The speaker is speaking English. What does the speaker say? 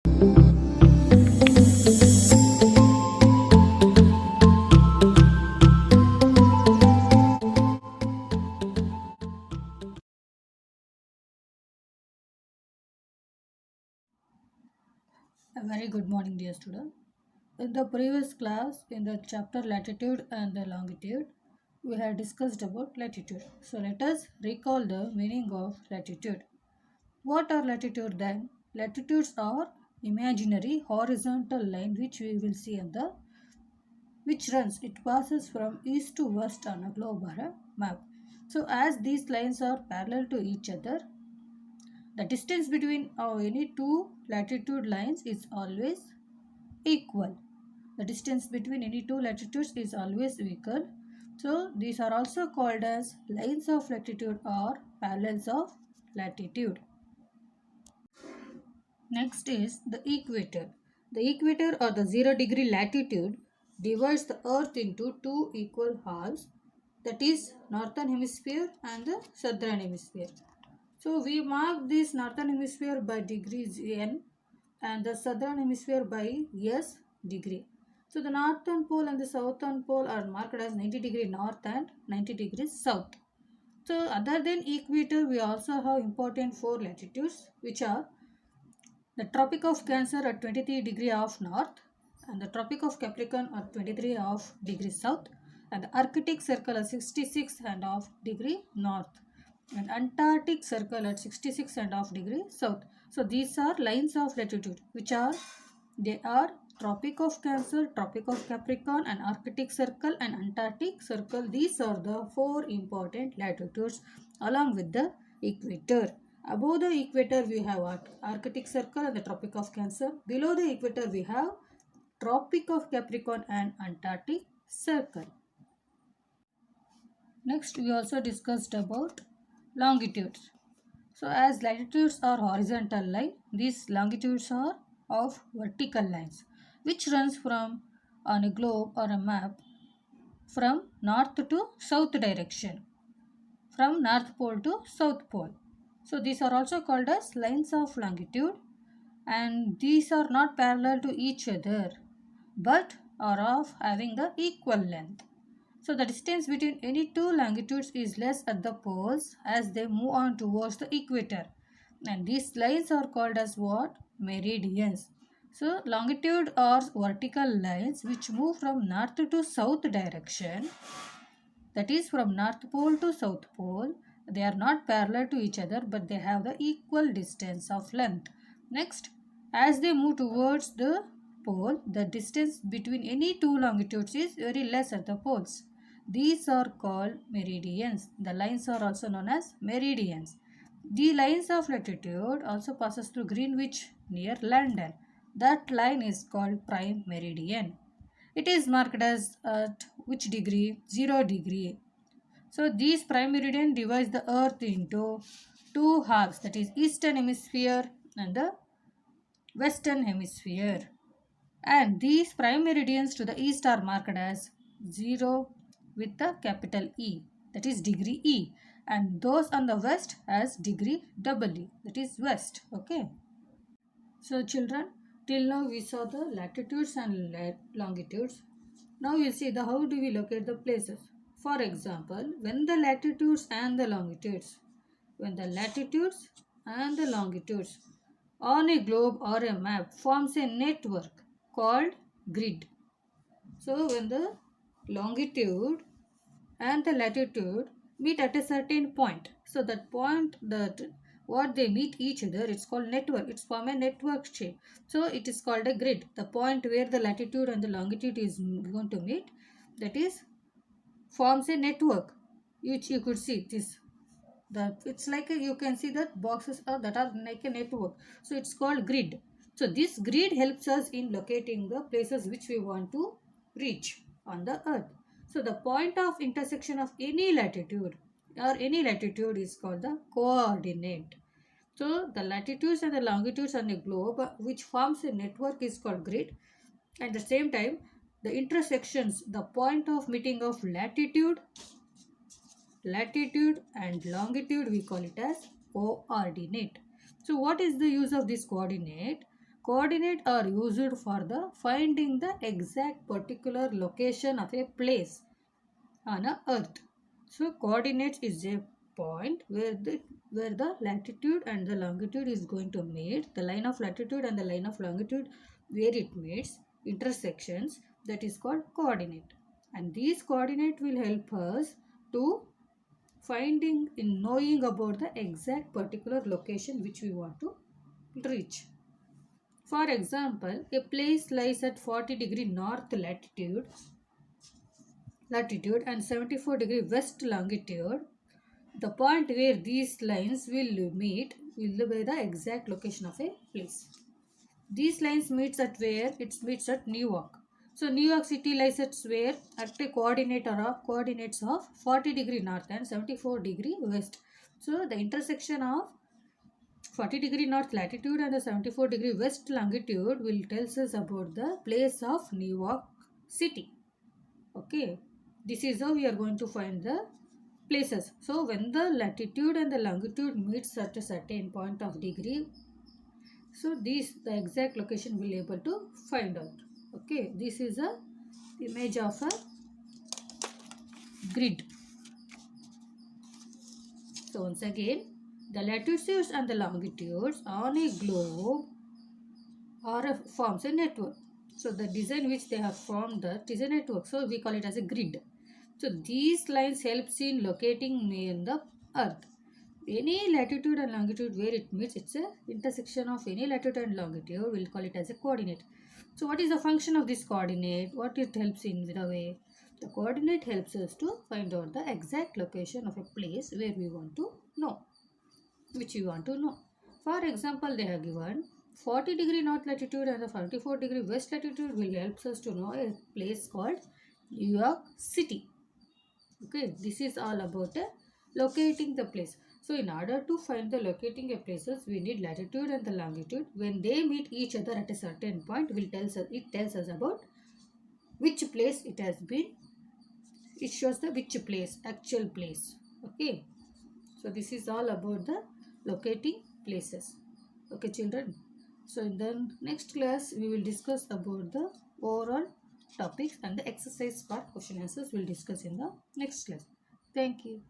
A very good morning, dear student. In the previous class, in the chapter latitude and the longitude, we had discussed about latitude. So let us recall the meaning of latitude. What are latitude then? Latitudes are imaginary horizontal line which we will see in the which runs. It passes from east to west on a globe or a map. So as these lines are parallel to each other, the distance between any two latitude lines is always equal. The distance between any two latitudes is always equal. So these are also called as lines of latitude or parallels of latitude. Next is the equator. The equator or the 0 degree latitude divides the earth into two equal halves, that is northern hemisphere and the southern hemisphere. So we mark this northern hemisphere by degrees n and the southern hemisphere by s degree. So the northern pole and the southern pole are marked as 90-degree north and 90 degrees south. So other than equator, we also have important four latitudes, which are the Tropic of Cancer at 23 degree of north and the Tropic of Capricorn at 23 of degree south and the Arctic Circle at 66 and of degree north and Antarctic Circle at 66 and of degree south. So these are lines of latitude, which are they are Tropic of Cancer, Tropic of Capricorn and Arctic Circle and Antarctic Circle. These are the four important latitudes along with the equator. Above the equator we have Arctic Circle and the Tropic of Cancer. Below the equator we have Tropic of Capricorn and Antarctic Circle. Next we also discussed about longitudes. So as latitudes are horizontal line, these longitudes are of vertical lines which runs from on a globe or a map from north to south direction, from north pole to south pole. So these are also called as lines of longitude, and these are not parallel to each other but are of having the equal length. So the distance between any two longitudes is less at the poles as they move on towards the equator. And these lines are called as what? Meridians. So longitude are vertical lines which move from north to south direction, that is from north pole to south pole. They are not parallel to each other but they have the equal distance of length. Next, as they move towards the pole, the distance between any two longitudes is very less at the poles. These are called meridians. The lines are also known as meridians. The lines of latitude also passes through Greenwich near London. That line is called prime meridian. It is marked as at which degree? 0 degree. So these prime meridian divides the earth into two halves, that is eastern hemisphere and the western hemisphere. And these prime meridians to the east are marked as 0 with the capital E, that is degree E, and those on the west as degree W, that is west. Okay. So children, till now we saw the latitudes and longitudes. Now you see the how do we locate the places. For example, when the latitudes and the longitudes on a globe or a map forms a network called grid. So when the longitude and the latitude meet at a certain point, so that point that what they meet each other, it's called network. It's form a network shape, so it is called a grid. The point where the latitude and the longitude is going to meet, that is forms a network, which you could see this, that it's like you can see that boxes are that are like a network, so it's called grid. So this grid helps us in locating the places which we want to reach on the earth. So the point of intersection of any latitude or any latitude is called the coordinate. So the latitudes and the longitudes on a globe which forms a network is called grid. At the same time, the intersections, the point of meeting of latitude and longitude, we call it as coordinate. So what is the use of this coordinate? Coordinate are used for the finding the exact particular location of a place on a earth. So coordinates is a point where the latitude and the longitude is going to meet. The line of latitude and the line of longitude where it meets intersections, that is called coordinate. And these coordinate will help us to finding in knowing about the exact particular location which we want to reach. For example, a place lies at 40-degree north latitude and 74-degree west longitude. The point where these lines will meet will be the exact location of a place. These lines meets at where? It meets at New York. So New York City lies at where? At a coordinates of 40-degree north and 74-degree west. So the intersection of 40-degree north latitude and the 74-degree west longitude will tells us about the place of New York City. Okay, this is how we are going to find the places. So when the latitude and the longitude meets at a certain point of degree, so this the exact location will be able to find out. Okay, this is a image of a grid. So once again, the latitudes and the longitudes on a globe forms a network. So the design which they have formed, that is a network. So we call it as a grid. So these lines helps in locating me in the earth. Any latitude and longitude where it meets, it's a intersection of any latitude and longitude. We'll call it as a coordinate. So what is the function of this coordinate? What it helps in the way? The coordinate helps us to find out the exact location of a place where we want to know, which we want to know. For example, they have given 40-degree north latitude and the 44-degree west latitude will help us to know a place called New York City. Okay, this is all about locating the place. So in order to find the locating a places, we need latitude and the longitude. When they meet each other at a certain point, it tells us about which place it has been. It shows the which place, actual place. Okay, so this is all about the locating places. Okay, children. So in the next class, we will discuss about the overall topics and the exercise part question answers we'll discuss in the next class. Thank you.